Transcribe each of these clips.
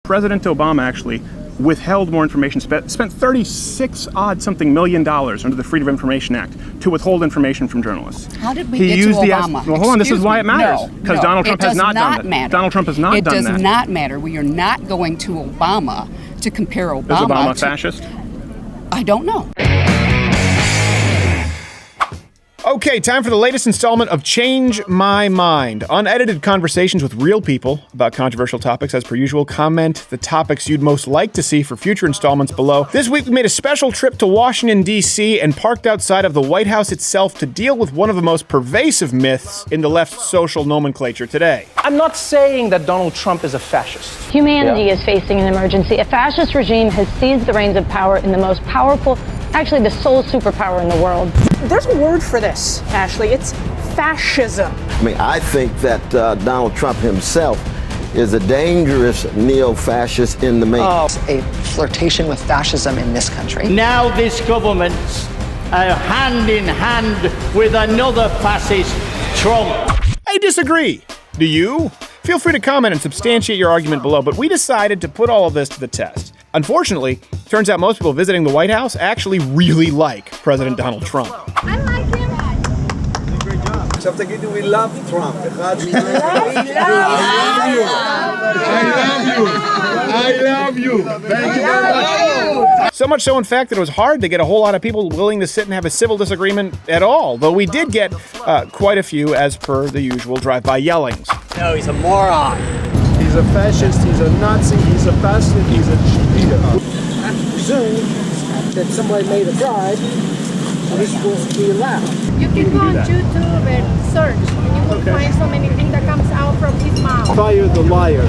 President Obama actually withheld more information, spent $36-odd-something million under the Freedom of Information Act to withhold information from journalists. How did we get to Obama? Well, hold on, this is why it matters. Because Donald Trump has not done that. Donald Trump has not done that. It does not matter. We are not going to Obama to compare Obama to... Is Obama a fascist? I don't know. Okay, time for the latest installment of Change My Mind. Unedited conversations with real people about controversial topics. As per usual, comment the topics you'd most like to see for future installments below. This week we made a special trip to Washington, D.C. and parked outside of the White House itself to deal with one of the most pervasive myths in the left's social nomenclature today. I'm not saying that Donald Trump is a fascist. Humanity is facing an emergency. A fascist regime has seized the reins of power in the most powerful, actually the sole superpower in the world. There's a word for this, Ashley. It's fascism. I mean, I think that Donald Trump himself is a dangerous neo-fascist in the making. A flirtation with fascism in this country. Now this government's hand in hand with another fascist, Trump. I disagree. Do you? Feel free to comment and substantiate your argument below, but we decided to put all of this to the test. Unfortunately, turns out most people visiting the White House actually really like President Donald Trump. I like him. עכשיו תגידו, we love Trump. I love you. Thank you very much. So much so, in fact, that it was hard to get a whole lot of people willing to sit and have a civil disagreement at all, though we did get quite a few as per the usual drive-by yellings. No, he's a moron. He's a fascist, he's a Nazi, he's a bastard, he's a cheater. I presume that somebody made a bribe, this will be allowed. You can go on YouTube and search, and you will find so many things that comes out from his mouth. Fire the liar.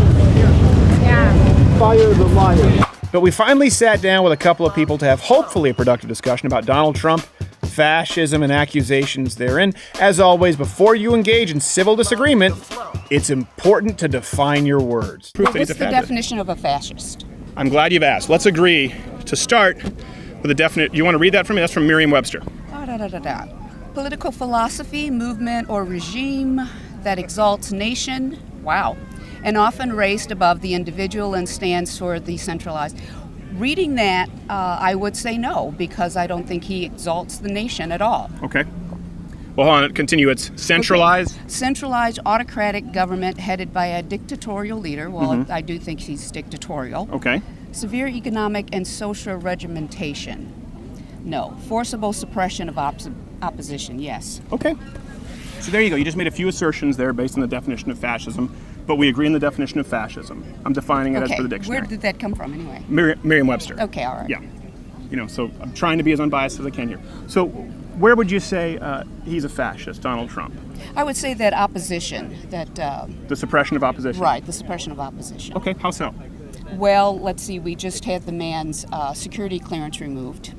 Yeah. Fire the liar. But we finally sat down with a couple of people to have hopefully a productive discussion about Donald Trump, fascism, and accusations therein. As always, before you engage in civil disagreement, it's important to define your words. What's the definition of a fascist? I'm glad you've asked. Let's agree to start with a definite. You want to read that for me? That's from Merriam-Webster. Political philosophy, movement, or regime that exalts nation, and often raised above the individual and stands for the centralized. Reading that, I would say no, because I don't think he exalts the nation at all. Okay. Well, hold on. Continue. It's centralized. Okay. Centralized autocratic government headed by a dictatorial leader. Well, I do think he's dictatorial. Okay. Severe economic and social regimentation. No. Forcible suppression of opposition. Yes. Okay. So there you go. You just made a few assertions there based on the definition of fascism, but we agree on the definition of fascism. I'm defining it as per the dictionary. Where did that come from anyway? Merriam-Webster. Okay, all right. Yeah. So I'm trying to be as unbiased as I can here. So where would you say he's a fascist, Donald Trump? I would say that opposition, that... the suppression of opposition? Right, the suppression of opposition. Okay, how so? Well, let's see, we just had the man's security clearance removed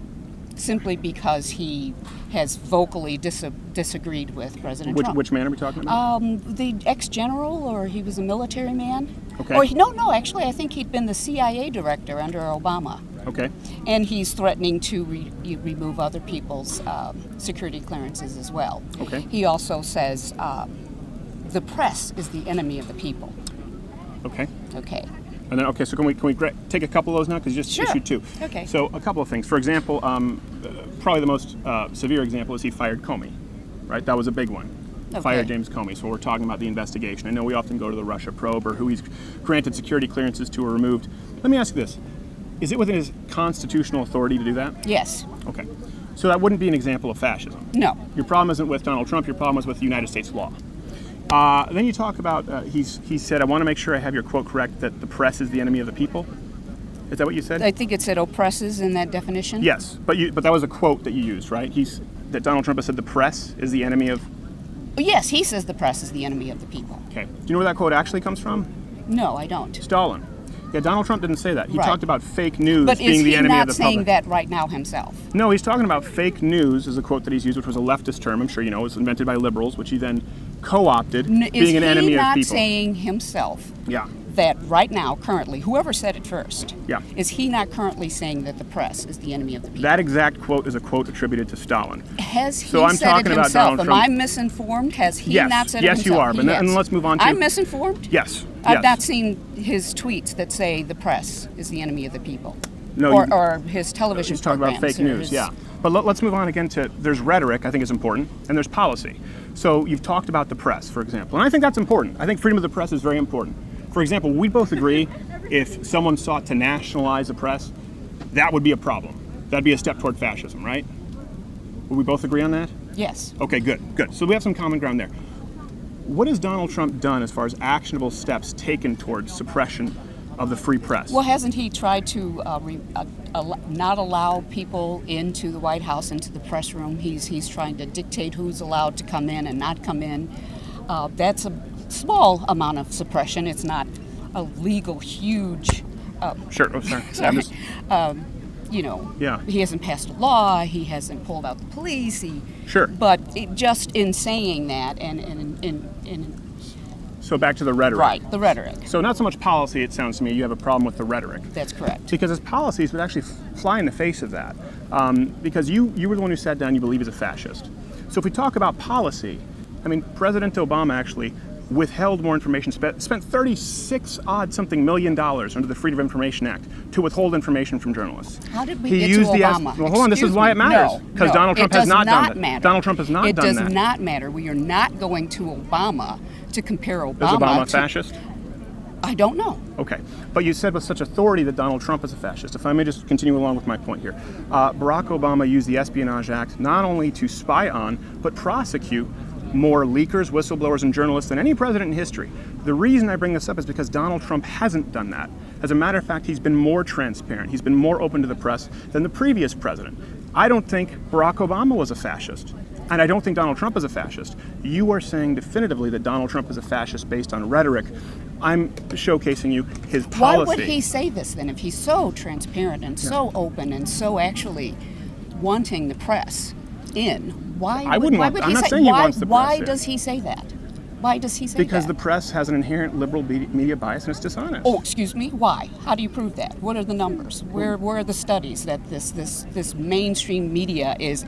simply because he has vocally disagreed with President Trump. Which man are we talking about? The ex-general, or he was a military man. Okay. Or actually, I think he'd been the CIA director under Obama. Okay. And he's threatening to remove other people's security clearances as well. Okay. He also says the press is the enemy of the people. Okay. Okay. And then, so can we take a couple of those now? Because you just issued two. Okay. So a couple of things. For example, probably the most severe example is he fired Comey, right? That was a big one. Okay. Fired James Comey. So we're talking about the investigation. I know we often go to the Russia probe or who he's granted security clearances to or removed. Let me ask you this. Is it within his constitutional authority to do that? Yes. Okay. So that wouldn't be an example of fascism. No. Your problem isn't with Donald Trump. Your problem is with the United States law. Then you talk about, he said, I want to make sure I have your quote correct, that the press is the enemy of the people. Is that what you said? I think it said oppresses in that definition. Yes, but that was a quote that you used, right? That Donald Trump has said the press is the enemy of... Yes, he says the press is the enemy of the people. Okay. Do you know where that quote actually comes from? No, I don't. Stalin. Yeah, Donald Trump didn't say that. He Right. talked about fake news being the enemy of the public. But is he not saying that right now himself? No, he's talking about fake news is a quote that he's used, which was a leftist term. I'm sure you know. It was invented by liberals, which he then co-opted, being an enemy of people. Is he not saying himself that right now, currently, whoever said it first, Yeah. is he not currently saying that the press is the enemy of the people? That exact quote is a quote attributed to Stalin. Has he So I'm said talking it about himself? Donald Am Trump. I misinformed? Has he Yes. not said Yes, it you himself? are. He And has. let's move on to- I'm misinformed? Yes. I've Yes. not seen his tweets that say the press is the enemy of the people. No, or his television He's talking about programs fake or news, his- yeah. But let's move on again to, there's rhetoric, I think is important, and there's policy. So you've talked about the press, for example, and I think that's important. I think freedom of the press is very important. For example, we both agree if someone sought to nationalize the press, that would be a problem. That'd be a step toward fascism, right? Would we both agree on that? Yes. Okay, good. So we have some common ground there. What has Donald Trump done as far as actionable steps taken towards suppression of the free press? Well, hasn't he tried to not allow people into the White House, into the press room? He's trying to dictate who's allowed to come in and not come in. That's a small amount of suppression. It's not a legal, huge. Sure. Oh, sorry. Sorry. Yeah. Yeah. He hasn't passed a law. He hasn't pulled out the police. Sure. But just in saying that, and So back to the rhetoric. right, the rhetoric. So not so much policy, it sounds to me, you have a problem with the rhetoric. That's correct. Because his policies would actually fly in the face of that. Because you were the one who sat down, you believe he's a fascist. So if we talk about policy, I mean, President Obama actually withheld more information, spent 36 odd something $million under the Freedom of Information Act to withhold information from journalists. How did we He get used to the Obama? well, hold on, this is why it matters. Because Donald Trump has not done that. Matter. Donald Trump has not it done that. It does not matter. We are not going to Obama to compare Obama. Is Obama a to, fascist? I don't know. Okay, but you said with such authority that Donald Trump is a fascist. If I may just continue along with my point here. Barack Obama used the Espionage Act not only to spy on, but prosecute more leakers, whistleblowers, and journalists than any president in history. The reason I bring this up is because Donald Trump hasn't done that. As a matter of fact, he's been more transparent. He's been more open to the press than the previous president. I don't think Barack Obama was a fascist. And I don't think Donald Trump is a fascist. You are saying definitively that Donald Trump is a fascist based on rhetoric. I'm showcasing you his policy. Why would he say this then if he's so transparent and so open and so actually wanting the press in? Why would he say Why does he say that? Why does he say that? Because the press has an inherent liberal media bias and it's dishonest. Oh, excuse me. Why? How do you prove that? What are the numbers? Where are the studies that this mainstream media is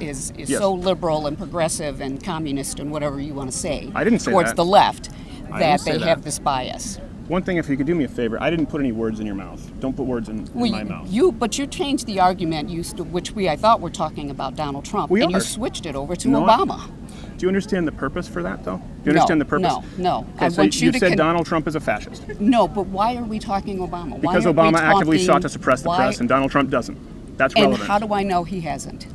so liberal and progressive and communist and whatever you want to say? I didn't say towards that. the left that they that. have this bias. One thing, if you could do me a favor, I didn't put any words in your mouth. Don't put words in my mouth. But you changed the argument, which I thought were talking about Donald Trump, and you switched it over to Obama. Do you understand the purpose for that, though? Do you understand the purpose? No. Okay, so you said Donald Trump is a fascist. No, but why are we talking Obama? Because Obama actively sought to suppress the press, and Donald Trump doesn't. That's relevant. And how do I know he hasn't?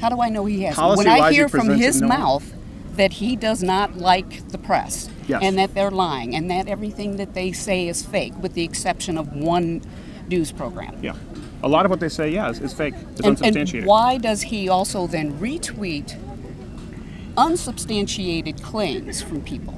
How do I know he hasn't? Policy-wise, when I hear he from presents his it, no. mouth that he does not like the press, Yes. and that they're lying, and that everything that they say is fake, with the exception of one news program. Yeah. A lot of what they say, is fake. It's unsubstantiated. And why does he also then retweet unsubstantiated claims from people?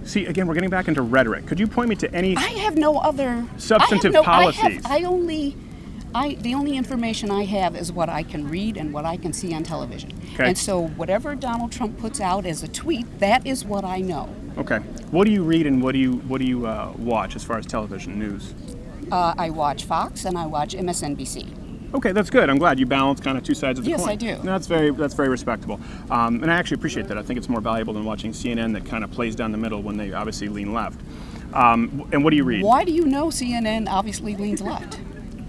See, again, we're getting back into rhetoric. Could you point me to any I have no other substantive policies? The only information I have is what I can read and what I can see on television. Okay. And so whatever Donald Trump puts out as a tweet, that is what I know. Okay. What do you read and what do you watch as far as television news? I watch Fox and I watch MSNBC. Okay, that's good. I'm glad you balance kind of two sides of the coin. Yes, I do. No, that's very respectable. And I actually appreciate that. I think it's more valuable than watching CNN that kind of plays down the middle when they obviously lean left. And what do you read? Why do you know CNN obviously leans left?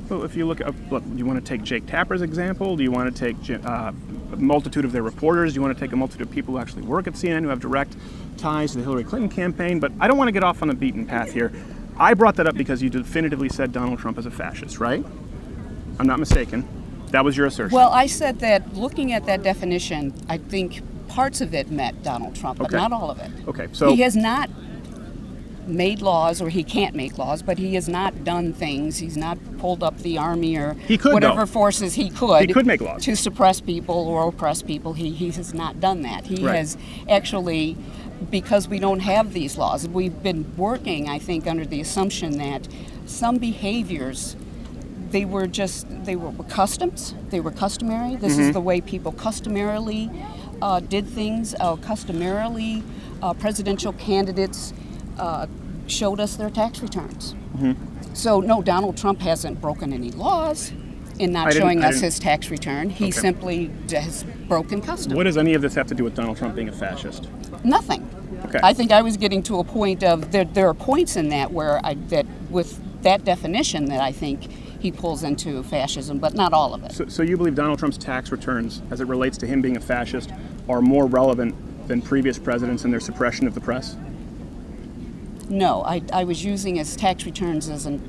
Well, if you look, do you want to take Jake Tapper's example? Do you want to take a multitude of their reporters? Do you want to take a multitude of people who actually work at CNN who have direct ties to the Hillary Clinton campaign? But I don't want to get off on the beaten path here. I brought that up because you definitively said Donald Trump is a fascist, right? I'm not mistaken. That was your assertion. Well, I said that looking at that definition, I think parts of it met Donald Trump, but not all of it. Okay, so he has not made laws, or he can't make laes, but he has not done things. He's not pulled up the army or whatever forces he could. He could make laws to suppress people or oppress people. He has not done that. He has actually, because we don't have these laws, we've been working, I think, under the assumption that some behaviors, they were customs. They were customary. This is the way people customarily did things. Customarily, presidential candidates showed us their tax returns. So no, Donald Trump hasn't broken any laws in not showing us his tax return. He simply has broken custom. What does any of this have to do with Donald Trump being a fascist? Nothing. Okay. I think I was getting to a point of there are points in that where that with that definition that I think he pulls into fascism, but not all of it. So you believe Donald Trump's tax returns, as it relates to him being a fascist, are more relevant than previous presidents and their suppression of the press? No, I was using his tax returns as an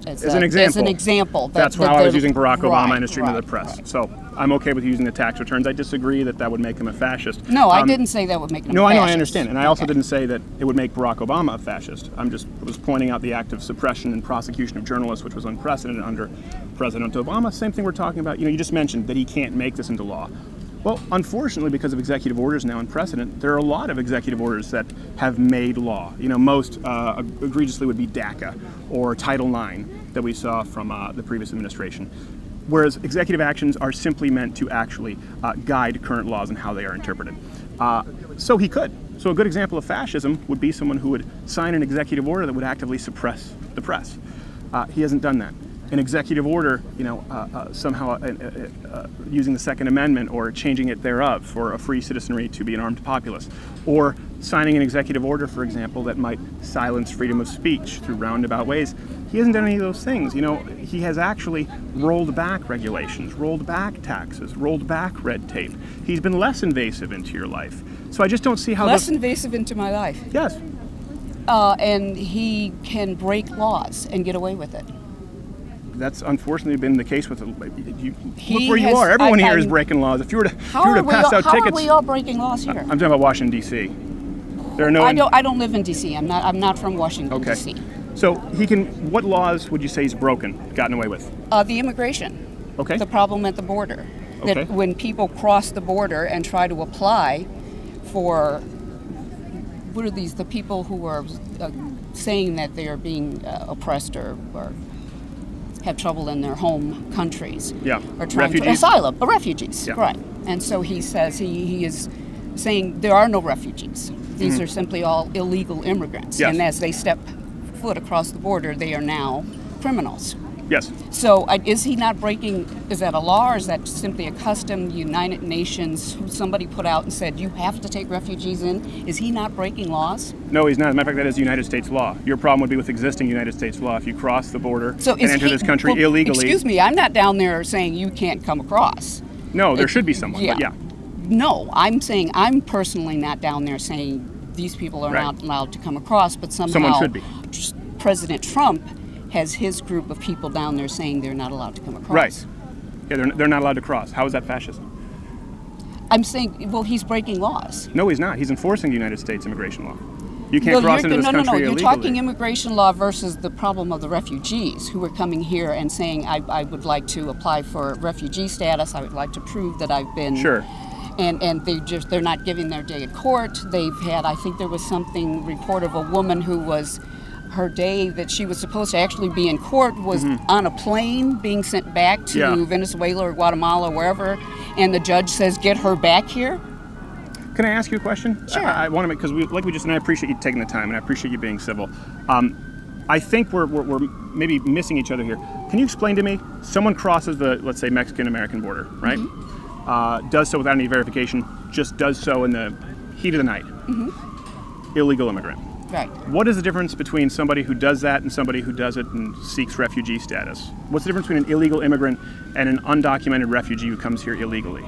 example. That's why I was using Barack Obama and his treatment of the press. Right. So I'm okay with using the tax returns. I disagree that would make him a fascist. No, I didn't say that would make him a fascist. No, I know, I understand. And I also didn't say that it would make Barack Obama a fascist. Was pointing out the act of suppression and prosecution of journalists, which was unprecedented under President Obama. Same thing we're talking about. You just mentioned that he can't make this into law. Well, unfortunately, because of executive orders now in precedent, there are a lot of executive orders that have made law. Most egregiously would be DACA or Title IX that we saw from the previous administration. Whereas executive actions are simply meant to actually guide current laws and how they are interpreted. So he could. So a good example of fascism would be someone who would sign an executive order that would actively suppress the press. He hasn't done that. An executive order, somehow using the Second Amendment or changing it thereof for a free citizenry to be an armed populace, or signing an executive order, for example, that might silence freedom of speech through roundabout ways. He hasn't done any of those things. He has actually rolled back regulations, rolled back taxes, rolled back red tape. He's been less invasive into your life. So I just don't see how less invasive into my life. Yes. And he can break laws and get away with it. That's unfortunately been the case with look where you are. Everyone here is breaking laws. If you were to pass out tickets, how are we all breaking laws here? I'm talking about Washington D.C. There are no. I don't live in D.C. I'm not from Washington D.C. So he can. What laws would you say he's gotten away with? The immigration. Okay. The problem at the border. That when people cross the border and try to apply for, what are these? The people who are saying that they are being oppressed or have trouble in their home countries. Yeah. Or trying to asylum, refugees. Yeah. Right. And so he says he is saying there are no refugees. These are simply all illegal immigrants. Yes. And as they step foot across the border, they are now criminals. Yes. So is he not breaking, is that a law or is that simply a custom United Nations somebody put out and said you have to take refugees in? Is he not breaking laws? No, he's not. As a matter of fact, that is United States law. Your problem would be with existing United States law. If you cross the border and enter this country illegally. Excuse me, I'm not down there saying you can't come across. No, there should be someone, but yeah. No, I'm saying I'm personally not down there saying these people are not allowed to come across, but somehow someone should be. President Trump has his group of people down there saying they're not allowed to come across. Right. Yeah, they're not allowed to cross. How is that fascism? I'm saying, well, he's breaking laws. No, he's not. He's enforcing the United States immigration law. You can't cross into this country illegally. You're talking immigration law versus the problem of the refugees who are coming here and saying, I would like to apply for refugee status. I would like to prove that I've been. Sure. And they're not giving their day at court. They've had, I think there was something report of a woman who was, her day that she was supposed to actually be in court was on a plane being sent back to Venezuela or Guatemala or wherever, and the judge says, get her back here. Can I ask you a question? Sure. I want to make, because and I appreciate you taking the time, and I appreciate you being civil. I think we're maybe missing each other here. Can you explain to me, someone crosses the, let's say, Mexican-American border, right? Does so without any verification, just does so in the heat of the night. Illegal immigrant. Right. What is the difference between somebody who does that and somebody who does it and seeks refugee status? What's the difference between an illegal immigrant and an undocumented refugee who comes here illegally?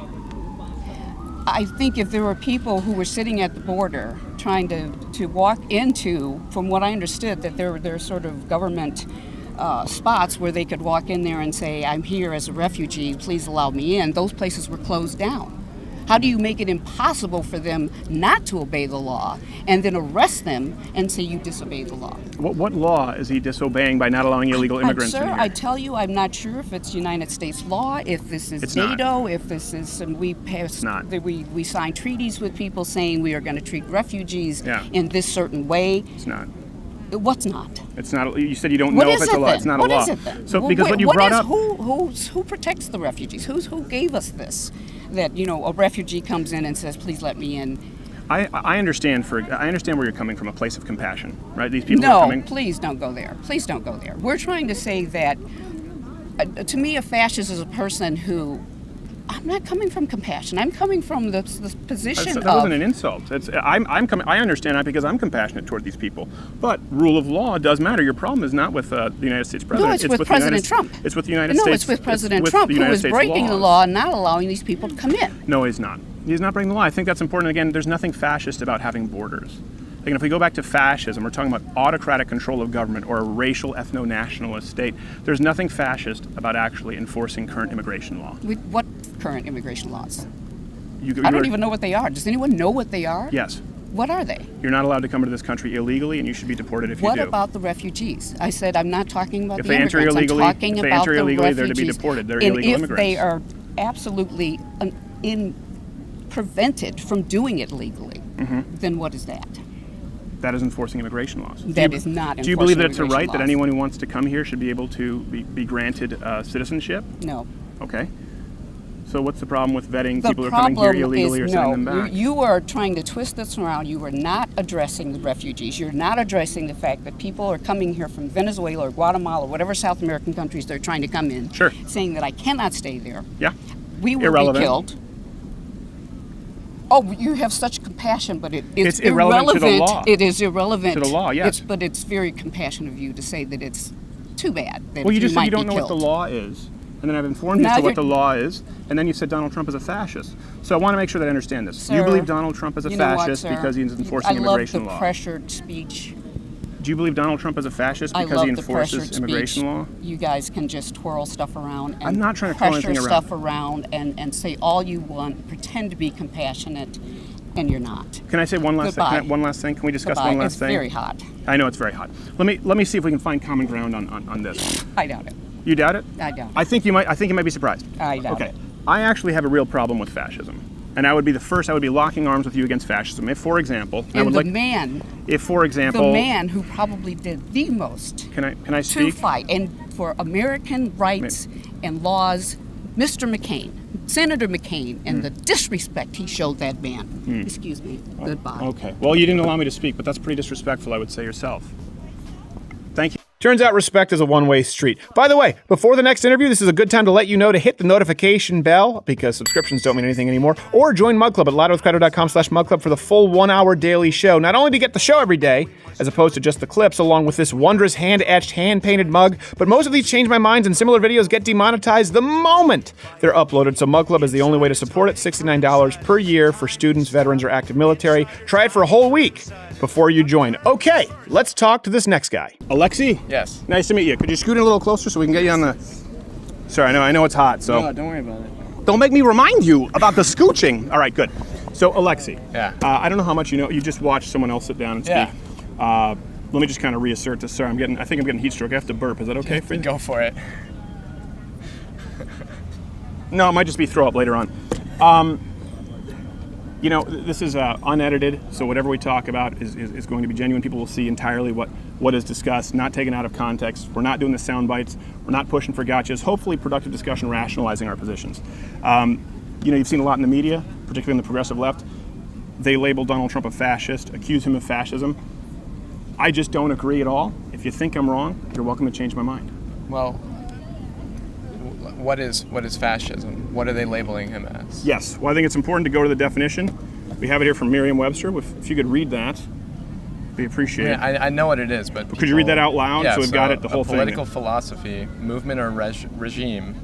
I think if there were people who were sitting at the border trying to walk into, from what I understood, that there are sort of government spots where they could walk in there and say, I'm here as a refugee, please allow me in, those places were closed down. How do you make it impossible for them not to obey the law and then arrest them and say you disobeyed the law? What law is he disobeying by not allowing illegal immigrants in here? I tell you, I'm not sure if it's United States law, if this is NATO, if this is, and we sign treaties with people saying we are going to treat refugees in this certain way. It's not. What's not? It's not. You said you don't know if it's a law. It's not a law. What is it then? So because what you brought up, who protects the refugees? Who gave us this? That a refugee comes in and says, "Please let me in." I understand where you're coming from, a place of compassion, right? These people are No, coming. please don't go there. Please don't go there. We're trying to say that, to me, a fascist is a person who, I'm not coming from compassion. I'm coming from the position That wasn't an insult. I understand that because I'm compassionate toward these people. But rule of law does matter. Your problem is not with the United States president. No, it's with President Trump. It's with the United States. No, it's with President Trump, who is breaking the law and not allowing these people to come in. No, he's not. He's not breaking the law. I think that's important. Again, there's nothing fascist about having borders. Again, if we go back to fascism, we're talking about autocratic control of government or a racial ethno-nationalist state. There's nothing fascist about actually enforcing current immigration law. What current immigration laws? I don't even know what they are. Does anyone know what they are? Yes. What are they? You're not allowed to come into this country illegally, and you should be deported if you do. What about the refugees? I said I'm not talking about If the they enter immigrants. illegally, I'm talking about the refugees. they're to be deported. They're and illegal if immigrants. they are absolutely prevented from doing it legally, then what is that? That is enforcing immigration laws. That is not enforcing Do you believe that it's a right laws. that anyone who wants to come here should be able to be granted citizenship? No. Okay. So what's the problem with vetting The people who are coming here problem illegally or is, sending no, them back? you are trying to twist this around. You are not addressing the refugees. You're not addressing the fact that people are coming here from Venezuela or Guatemala or whatever South American countries they're trying to come in, Sure. saying that I cannot stay there. Yeah. We will Irrelevant. be killed. Oh, you have such compassion, but it's irrelevant to the law. It is irrelevant To the law, yes. But it's very compassionate of you to say that it's too bad that Well, you just said might you don't be know what the killed. law is, and then I've informed you Now as to what you're- the law is, and then you said Donald Trump is a fascist. So I want to make sure that I understand this. You Sir, believe Donald Trump is a you know what, fascist sir? because he's enforcing I immigration love the law? pressured speech. Do you believe Donald Trump is a fascist I because love he the pressured enforces immigration speech. law? You guys can just twirl stuff around and I'm not trying to twirl pressure anything around. stuff around and say all you want, pretend to be compassionate, and you're not. Can I say one last thing? Goodbye. One last thing? Can we discuss Goodbye. one last It's thing? very hot. I know it's very hot. Let me see if we can find common ground on this. I doubt it. You doubt it? I doubt it. I think you might be surprised. I doubt Okay. it. I actually have a real problem with fascism. And I would be the first, I would be locking arms with you against fascism. If, for example, I And would the like, man, if, for example, the man who probably did the most can I to speak? fight and for American rights and laws, Mr. McCain, Senator McCain, and the disrespect he showed that man. Excuse me. Goodbye. Okay. Well, you didn't allow me to speak, but that's pretty disrespectful, I would say yourself. Thank you. Turns out respect is a one-way street. By the way, before the next interview, this is a good time to let you know to hit the notification bell, because subscriptions don't mean anything anymore, or join Mug Club at louderwithcrowder.com/mugclub for the full 1-hour daily show. Not only do you get the show every day, as opposed to just the clips, along with this wondrous hand-etched, hand-painted mug, but most of these Change My Minds and similar videos get demonetized the moment they're uploaded, so Mug Club is the only way to support it. $69 per year for students, veterans, or active military. Try it for a whole week before you join. Okay, let's talk to this next guy. Alexi? Yes. Nice to meet you. Could you scoot in a little closer so we can get you on the... Sorry, I know it's hot, so... No, don't worry about it. Don't make me remind you about the scooching. All right, good. So, Alexi. Yeah. I don't know how much you know. You just watched someone else sit down and speak. Yeah. Let me just kind of reassert this. Sorry, I think I'm getting heat stroke. I have to burp. Is that okay for you? Go for it. No, it might just be throw up later on. You know, this is unedited, so whatever we talk about is going to be genuine. People will see entirely what is discussed, not taken out of context. We're not doing the sound bites. We're not pushing for gotchas. Hopefully productive discussion, rationalizing our positions. You know, you've seen a lot in the media, particularly in the progressive left. They label Donald Trump a fascist, accuse him of fascism. I just don't agree at all. If you think I'm wrong, you're welcome to change my mind. Well, what is fascism? What are they labeling him as? Yes. Well, I think it's important to go to the definition. We have it here from Merriam-Webster. If you could read that, it'd be appreciated. I know what it is, but Could you read that out loud? Yeah, So we've got it, the whole a thing. political philosophy, movement or regime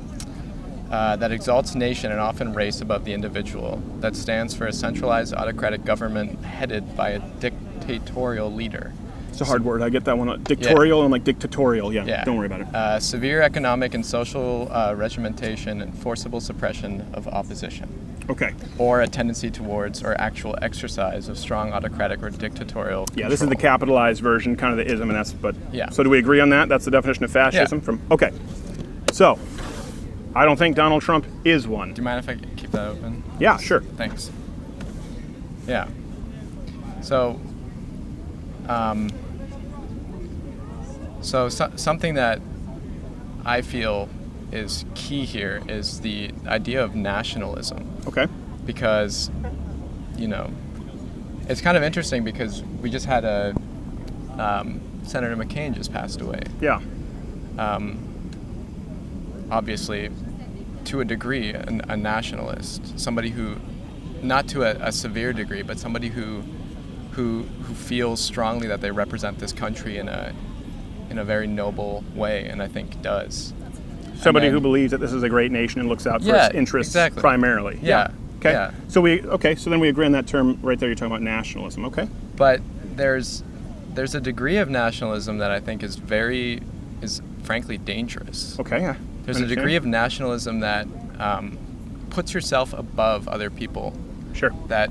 that exalts nation and often race above the individual, that stands for a centralized autocratic government headed by a dictatorial leader. It's a hard word. I get that one. Dictatorial and like dictatorial. Yeah. Don't worry about it. Severe economic and social regimentation and forcible suppression of opposition. Okay. Or a tendency towards or actual exercise of strong autocratic or dictatorial control. Yeah, this is the capitalized version, kind of the ism, and that's. But yeah. So do we agree on that? That's the definition of fascism. Yeah. Okay. So, I don't think Donald Trump is one. Do you mind if I keep that open? Yeah, sure. Thanks. Yeah. So. Something that I feel is key here is the idea of nationalism. Okay. Because, you know, it's kind of interesting because we just had Senator McCain just passed away. Yeah. Obviously, to a degree, a nationalist, somebody who, not to a severe degree, but somebody who feels strongly that they represent this country in a very noble way, and I think does. Somebody who believes that this is a great nation and looks out for its interests primarily. Yeah. Okay. Yeah. So then we agree on that term right there. You're talking about nationalism. Okay. But there's a degree of nationalism that I think is frankly dangerous. Okay. Yeah. There's a degree of nationalism that puts yourself above other people. Sure. That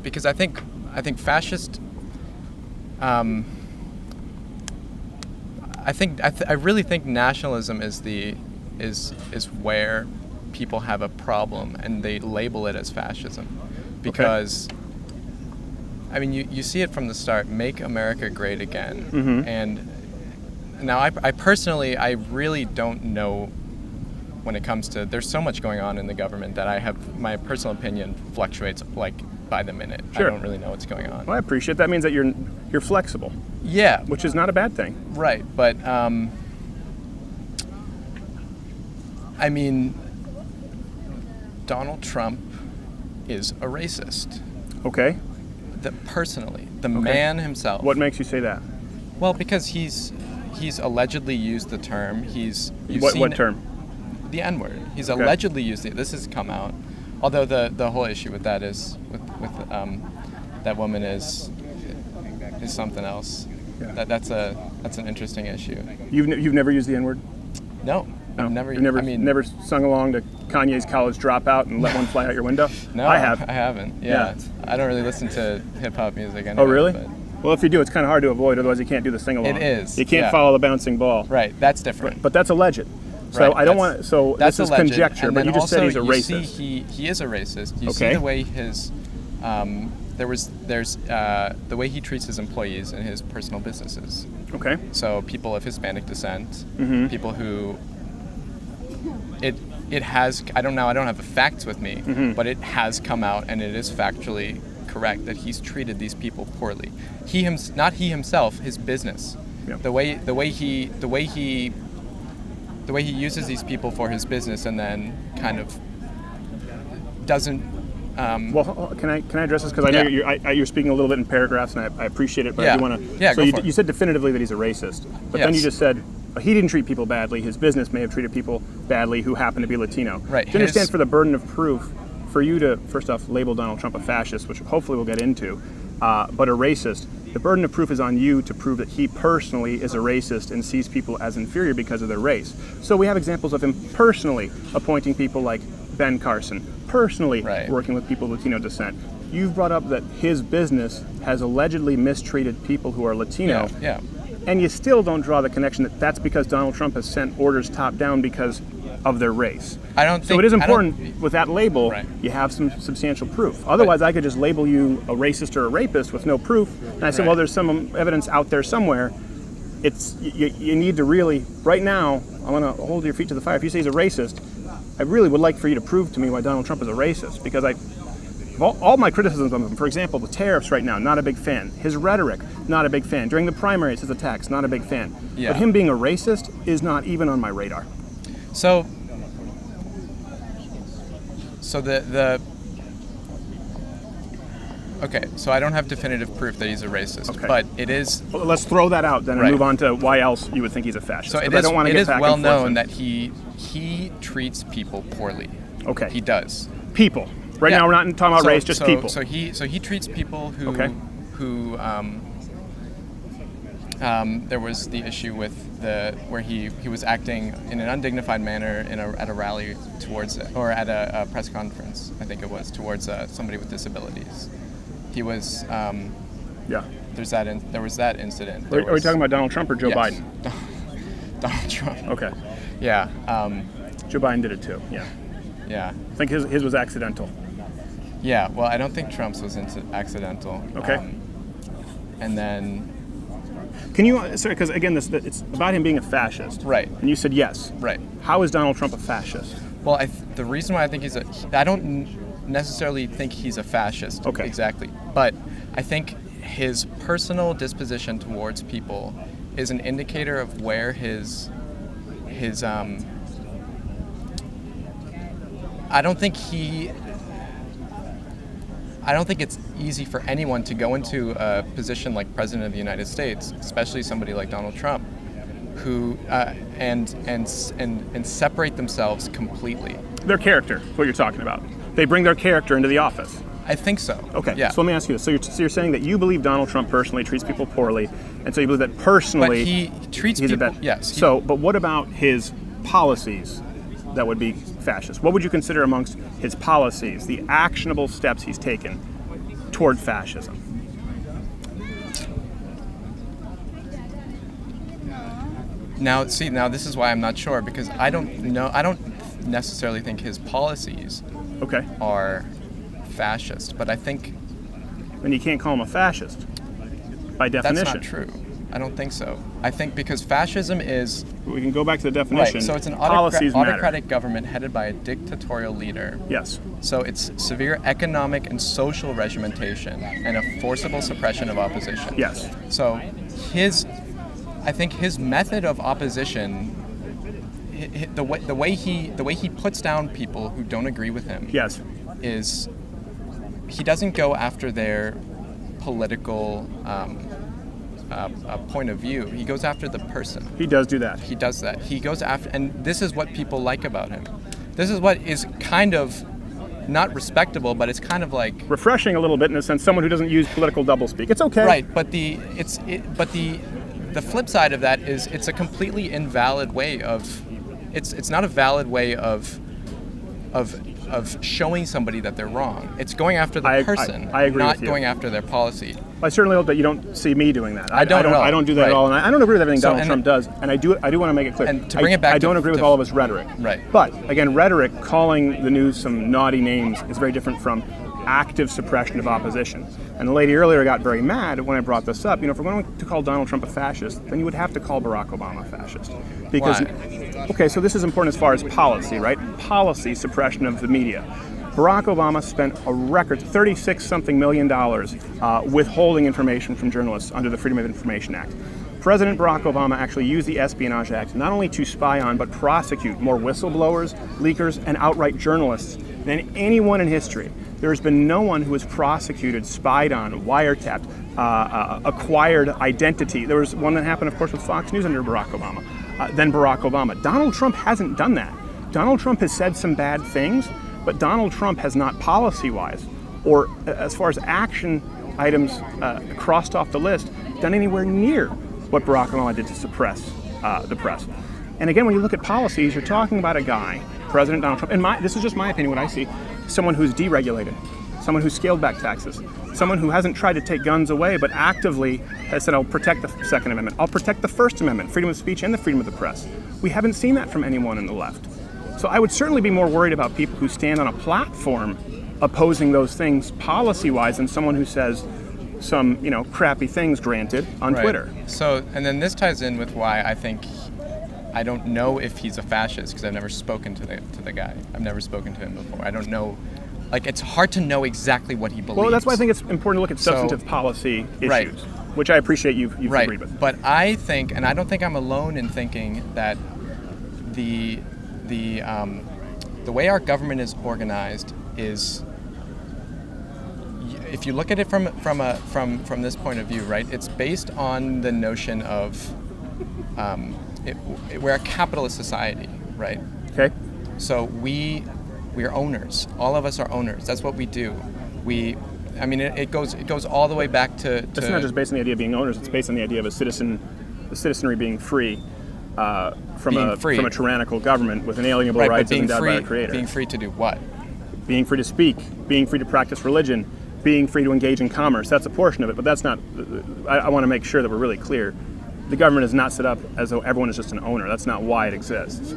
because I think fascist. I really think nationalism is where people have a problem, and they label it as fascism, because I mean you see it from the start. Make America great again, and now I personally really don't know when it comes to. There's so much going on in the government that I have my personal opinion fluctuates like by the minute. Sure. I don't really know what's going on. Well, I appreciate that. Means that you're flexible. Yeah, which is not a bad thing. Right, but I mean, Donald Trump is a racist. Okay. Personally, the man himself. What makes you say that? Well, because he's allegedly used the term. What term? The N-word. He's allegedly used it. This has come out. Although the whole issue with that is with that woman is something else. Yeah. That's an interesting issue. You've never used the N-word? No. No. Never. Never sung along to Kanye's College Dropout and let one fly out your window? No, I have. I haven't. Yeah. I don't really listen to hip hop music anyway. Oh, really? But well, if you do, it's kind of hard to avoid. Otherwise, you can't do the sing along. It is. You can't follow the bouncing ball. Right. That's different. But that's alleged. So right, I don't want. So that's this is alleged. conjecture. And but you just said he's a racist. See, he is a racist. You see the way his there's the way he treats his employees in his personal businesses. Okay. So people of Hispanic descent, people who it has. I don't have the facts with me, but it has come out, and it is factually correct that he's treated these people poorly. Not he himself, his business. Yeah. The way he uses these people for his business, and then kind of doesn't. Well, can I address this, because I know you're speaking a little bit in paragraphs, and I appreciate it, but I do want to. Yeah. So you said definitively that he's a racist, but then you just said he didn't treat people badly. His business may have treated people badly who happen to be Latino. Right. Do you understand, for the burden of proof, for you to first off label Donald Trump a fascist, which hopefully we'll get into, but a racist, the burden of proof is on you to prove that he personally is a racist and sees people as inferior because of their race. So we have examples of him personally appointing people like Ben Carson, personally working with people of Latino descent. You've brought up that his business has allegedly mistreated people who are Latino. Yeah. And you still don't draw the connection that that's because Donald Trump has sent orders top down because of their race. I don't think so. It is important with that label. You have some substantial proof. Otherwise, I could just label you a racist or a rapist with no proof, and I say, well, there's some evidence out there somewhere. It's you need to really right now. I want to hold your feet to the fire. If you say he's a racist, I really would like for you to prove to me why Donald Trump is a racist, because all my criticisms of him, for example, the tariffs right now, not a big fan. His rhetoric, not a big fan. During the primaries, his attacks, not a big fan. Yeah. But him being a racist is not even on my radar. So okay, so I don't have definitive proof that he's a racist, but it is. Well, let's throw that out then and move on to why else you would think he's a fascist. So it is well known that he treats people poorly. Okay. He does. People. Right now we're not talking about race, just people. So he treats people who there was the issue with where he was acting in an undignified manner at a rally at a press conference, I think it was, towards somebody with disabilities. He was there was that incident. Are we talking about Donald Trump or Joe Biden? Donald Trump. Okay. Yeah. Joe Biden did it too. Yeah. Yeah. I think his was accidental. Yeah, well, I don't think Trump's was accidental. Okay. And then... Can you, sorry, because again, it's about him being a fascist. Right. And you said yes. Right. How is Donald Trump a fascist? Well, the reason why I think he's necessarily think he's a fascist. Okay. Exactly. But I think his personal disposition towards people is an indicator of where his I don't think it's easy for anyone to go into a position like President of the United States, especially somebody like Donald Trump, who and separate themselves completely. Their character, what you're talking about. They bring their character into the office. I think so. Okay. Yeah. So let me ask you this. So you're saying that you believe Donald Trump personally treats people poorly, and so you believe that personally But he treats he's people. a bad. Yes. But what about his policies that would be fascist? What would you consider amongst his policies, the actionable steps he's taken toward fascism? Now this is why I'm not sure, because I don't necessarily think his policies are fascist, but I think. And you can't call him a fascist by definition. That's not true. I don't think so. I think because fascism is. We can go back to the definition. Right, so it's an policies matter. autocratic government headed by a dictatorial leader. Yes. So it's severe economic and social regimentation and a forcible suppression of opposition. Yes. So I think his method of opposition, the way he puts down people who don't agree with him. Yes. Is he doesn't go after their political point of view. He goes after the person. He does do that. He does that. He goes after, and this is what people like about him. This is what is kind of not respectable, but it's kind of like refreshing a little bit in a sense. Someone who doesn't use political doublespeak. It's okay. Right, but the flip side of that is it's a completely invalid way of. It's not a valid way of showing somebody that they're wrong. It's going after the person, I agree not with you. going after their policy. I certainly hope that you don't see me doing that. I don't do that at all, and I don't agree with everything Donald Trump does. And I do want to make it clear. And to bring it back, I don't agree with all of his rhetoric. Right. But again, rhetoric, calling the news some naughty names, is very different from active suppression of opposition. And the lady earlier got very mad when I brought this up. If we're going to call Donald Trump a fascist, then you would have to call Barack Obama a fascist. Because, why? Okay, so this is important as far as policy, right? Policy suppression of the media. Barack Obama spent a record $36-something million withholding information from journalists under the Freedom of Information Act. President Barack Obama actually used the Espionage Act not only to spy on, but prosecute more whistleblowers, leakers, and outright journalists than anyone in history. There has been no one who was prosecuted, spied on, wiretapped, acquired identity. There was one that happened, of course, with Fox News under Barack Obama, then Barack Obama. Donald Trump hasn't done that. Donald Trump has said some bad things, but Donald Trump has not policy-wise, or as far as action items crossed off the list, done anywhere near what Barack Obama did to suppress the press. And again, when you look at policies, you're talking about a guy, President Donald Trump, and this is just my opinion, what I see, someone who's deregulated, someone who's scaled back taxes, someone who hasn't tried to take guns away, but actively has said, I'll protect the Second Amendment, I'll protect the First Amendment, freedom of speech and the freedom of the press. We haven't seen that from anyone in the left. So I would certainly be more worried about people who stand on a platform opposing those things policy-wise than someone who says some, crappy things, granted, on Twitter. So, and then this ties in with why I think I don't know if he's a fascist, because I've never spoken to the guy. I've never spoken to him before. I don't know. Like, it's hard to know exactly what he believes. Well, that's why I think it's important to look at substantive policy issues, which I appreciate you've agreed with. But I think, and I don't think I'm alone in thinking that the way our government is organized is, if you look at it from this point of view, right? It's based on the notion of we're a capitalist society, right? Okay. So we are owners. All of us are owners. That's what we do. It goes all the way back to. It's not just based on the idea of being owners. It's based on the idea of the citizenry being free. From a tyrannical government with inalienable rights as endowed by our Creator. Being free to do what? Being free to speak, being free to practice religion, being free to engage in commerce. That's a portion of it, but that's not. I want to make sure that we're really clear. The government is not set up as though everyone is just an owner. That's not why it exists.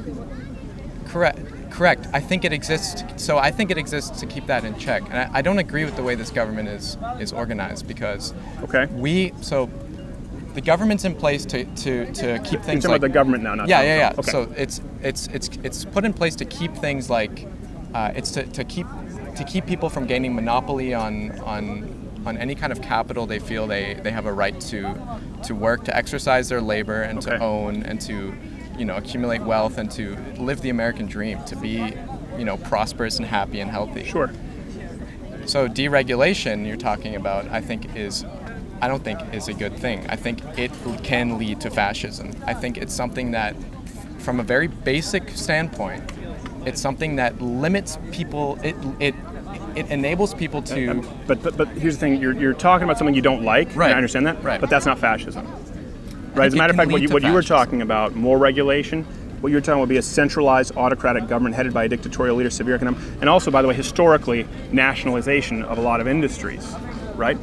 Correct. I think it exists. So I think it exists to keep that in check. And I don't agree with the way this government is organized, because the government's in place to keep things. You're talking about the government now, not yeah. Okay. So it's put in place to keep things like it's to keep to keep people from gaining monopoly on any kind of capital they feel they have a right to work, to exercise their labor, and to own, and to accumulate wealth, and to live the American dream, to be prosperous and happy and healthy. Sure. So deregulation you're talking about, I don't think is a good thing. I think it can lead to fascism. I think it's something that, from a very basic standpoint, it's something that limits people. It enables people to. But here's the thing: you're talking about something you don't like. Right. I understand that. Right. But that's not fascism. Right. As a matter of fact, what you were talking about, more regulation. What you're talking would be a centralized autocratic government headed by a dictatorial leader, severe economic, and also, by the way, historically, nationalization of a lot of industries, right?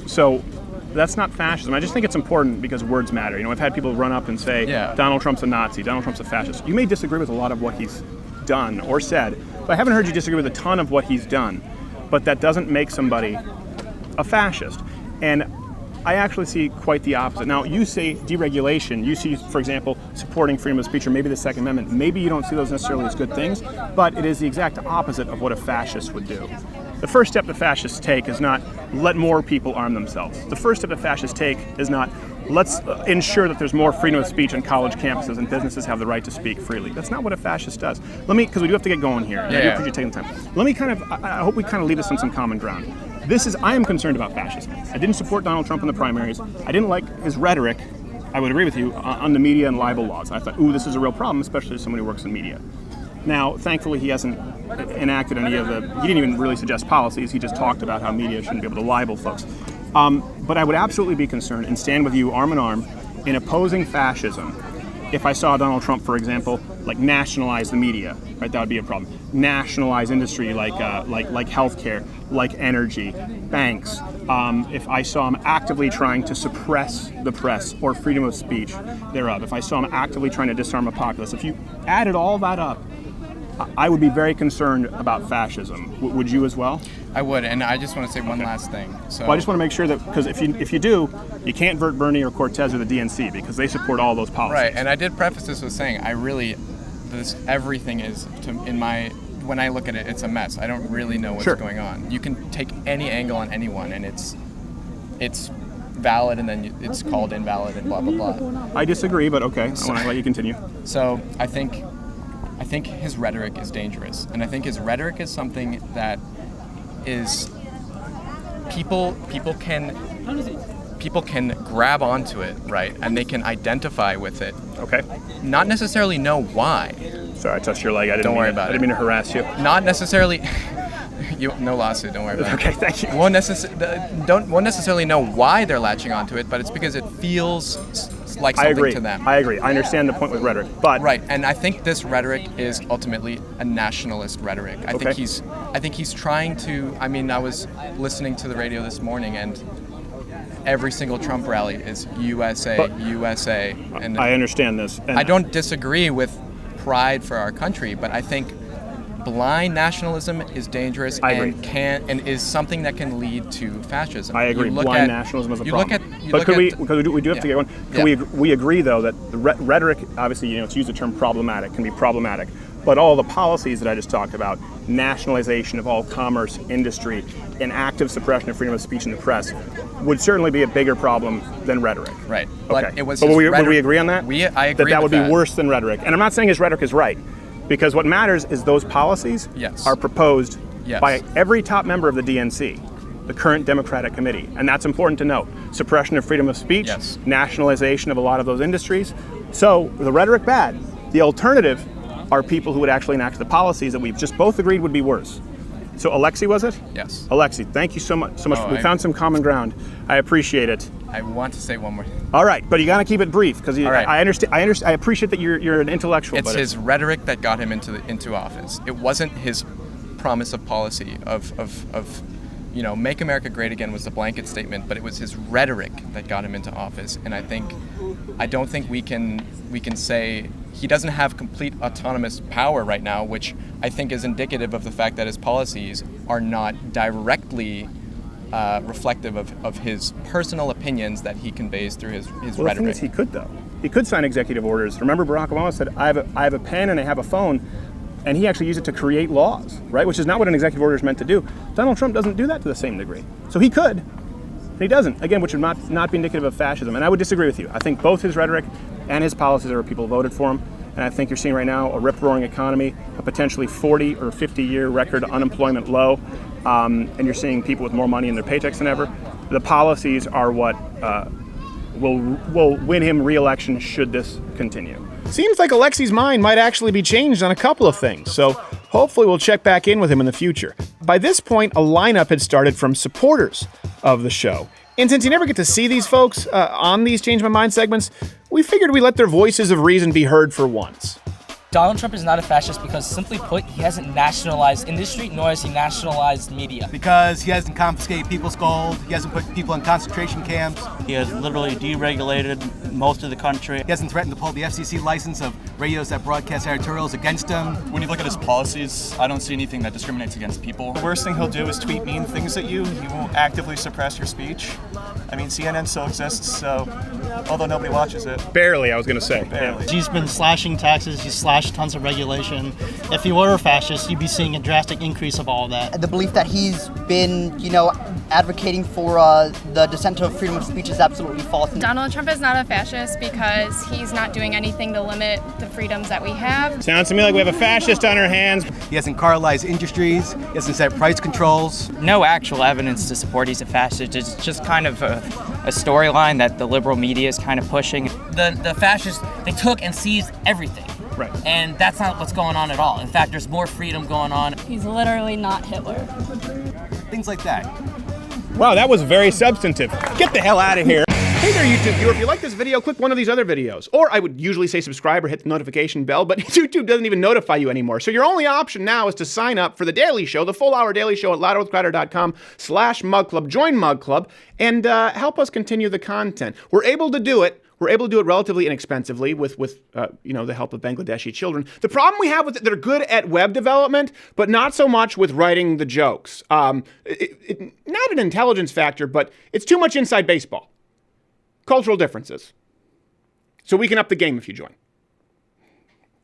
So that's not fascism. I just think it's important because words matter. I've had people run up and say, Donald Trump's a Nazi, Donald Trump's a fascist. You may disagree with a lot of what he's done or said, but I haven't heard you disagree with a ton of what he's done. But that doesn't make somebody a fascist. And I actually see quite the opposite. Now, you say deregulation. You see, for example, supporting freedom of speech or maybe the Second Amendment. Maybe you don't see those necessarily as good things, but it is the exact opposite of what a fascist would do. The first step the fascists take is not let more people arm themselves. The first step the fascists take is not let's ensure that there's more freedom of speech on college campuses and businesses have the right to speak freely. That's not what a fascist does. Because we do have to get going here. I do appreciate you taking the time. Let me I hope we kind of leave this on some common ground. I am concerned about fascism. I didn't support Donald Trump in the primaries. I didn't like his rhetoric, I would agree with you, on the media and libel laws. I thought, this is a real problem, especially as somebody who works in media. Now, thankfully, he hasn't enacted any of he didn't even really suggest policies. He just talked about how media shouldn't be able to libel folks. But I would absolutely be concerned and stand with you arm in arm in opposing fascism if I saw Donald Trump, for example, nationalize the media, right? That would be a problem. Nationalize industry like healthcare, like energy, banks. If I saw him actively trying to suppress the press or freedom of speech thereof, if I saw him actively trying to disarm a populace, if you added all that up, I would be very concerned about fascism. Would you as well? I would, and I just want to say one last thing. Well, I just want to make sure that, because if you do, you can't vert Bernie or Cortez or the DNC because they support all those policies. Right, and I did preface this with saying everything is, when I look at it, it's a mess. I don't really know what's going on. You can take any angle on anyone, and it's valid, and then it's called invalid, and blah, blah, blah. I disagree, but okay, I want to let you continue. So I think his rhetoric is dangerous, and I think his rhetoric is something that is people can grab onto it, right, and they can identify with it. Okay. Not necessarily know why. Sorry, I touched your leg. Don't worry about it. I didn't mean to harass you. Not necessily. No lawsuit. Don't worry about it. Okay, thank you. Won't necessarily know why they're latching onto it, but it's because it feels like something to them. I agree. I understand the point with rhetoric, but right. And I think this rhetoric is ultimately a nationalist rhetoric. I think he's trying to. I mean, I was listening to the radio this morning, and every single Trump rally is USA, USA. And I understand this. And I don't disagree with pride for our country, but I think blind nationalism is dangerous and is something that can lead to fascism. I agree. Blind nationalism is a problem. Because we do have to get one. We agree, though, that the rhetoric, obviously, to use the term problematic, can be problematic. But all the policies that I just talked about, nationalization of all commerce, industry, and active suppression of freedom of speech in the press, would certainly be a bigger problem than rhetoric. Right. Okay. But would we agree on that? I agree that would be worse than rhetoric. And I'm not saying his rhetoric is right, because what matters is those policies are proposed by every top member of the DNC, the current Democratic Committee. And that's important to note. Suppression of freedom of speech, nationalization of a lot of those industries. So the rhetoric, bad. The alternative are people who would actually enact the policies that we've just both agreed would be worse. So Alexei, was it? Yes. Alexei, thank you so much. We found some common ground. I appreciate it. I want to say one more thing. All right, but you got to keep it brief because I understand. I appreciate that you're an intellectual. It's his rhetoric that got him into office. It wasn't his promise of policy of make America great again was the blanket statement, but it was his rhetoric that got him into office. And I don't think we can say he doesn't have complete autonomous power right now, which I think is indicative of the fact that his policies are not directly reflective of his personal opinions that he conveys through his rhetoric. The thing is, he could, though. He could sign executive orders. Remember, Barack Obama said, I have a pen and I have a phone, and he actually used it to create laws, right? Which is not what an executive order is meant to do. Donald Trump doesn't do that to the same degree. So he could, but he doesn't. Again, which would not be indicative of fascism. And I would disagree with you. I think both his rhetoric and his policies are what people voted for him. And I think you're seeing right now a rip-roaring economy, a potentially 40 or 50-year record unemployment low, and you're seeing people with more money in their paychecks than ever. The policies are what will win him re-election should this continue. Seems like Alexi's mind might actually be changed on a couple of things, so hopefully we'll check back in with him in the future. By this point, a lineup had started from supporters of the show. And since you never get to see these folks on these Change My Mind segments, we figured we'd let their voices of reason be heard for once. Donald Trump is not a fascist because, simply put, he hasn't nationalized industry, nor has he nationalized media. Because he hasn't confiscated people's gold, he hasn't put people in concentration camps. He has literally deregulated most of the country. He hasn't threatened to pull the FCC license of radios that broadcast editorials against him. When you look at his policies, I don't see anything that discriminates against people. The worst thing he'll do is tweet mean things at you. He won't actively suppress your speech. I mean, CNN still exists, so although nobody watches it. Barely, I was going to say. Barely. He's been slashing taxes, he's slashed tons of regulation. If he were a fascist, you'd be seeing a drastic increase of all of that. The belief that he's been, advocating for the descent of freedom of speech is absolutely false. Donald Trump is not a fascist because he's not doing anything to limit the freedoms that we have. Sounds to me like we have a fascist on our hands. He hasn't cartelized industries, he hasn't set price controls. No actual evidence to support he's a fascist. It's just kind of a storyline that the liberal media is kind of pushing. The fascists, they took and seized everything. Right. And that's not what's going on at all. In fact, there's more freedom going on. He's literally not Hitler. Things like that. Wow, that was very substantive. Get the hell out of here. Hey there, YouTube viewer. If you like this video, click one of these other videos. Or I would usually say subscribe or hit the notification bell, but YouTube doesn't even notify you anymore. So your only option now is to sign up for The Daily Show, the full-hour Daily Show at louderwithcrowder.com/Mug Club. Join Mug Club and help us continue the content. We're able to do it. We're able to do it relatively inexpensively with the help of Bangladeshi children. The problem we have with it, they're good at web development, but not so much with writing the jokes. Not an intelligence factor, but it's too much inside baseball. Cultural differences. So we can up the game if you join.